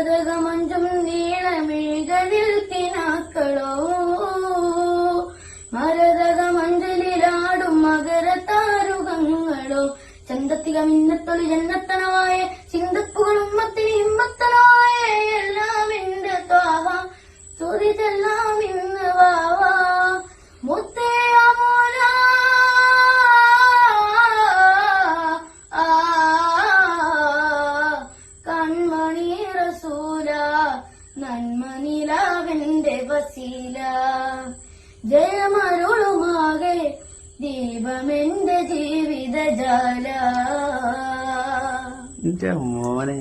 മരതകമഞ്ചും നീളമിഴികളിൽ കിനാക്കളോ മരതകമഞ്ചലിലാടും മകരത്താരുകങ്ങളോ ചന്തത്തിക മിന്നത്തൊളി ജന്നത്തനവായ ചിന്തപ്പുകൾ ഉമ്മത്തിന് ഹിമ്മത്തനായ എല്ലാം എന്റെ ത്വാഹ തുരിതെല്ലാം ഇന്ന് വാവാ മുത്തേ അമോല കൺമണി റസൂല നന്മനിലാവെന്റെ വസീല ജയമരുളുമാകെ ദീപമെന്റെ ജീവിതജാല മോനെ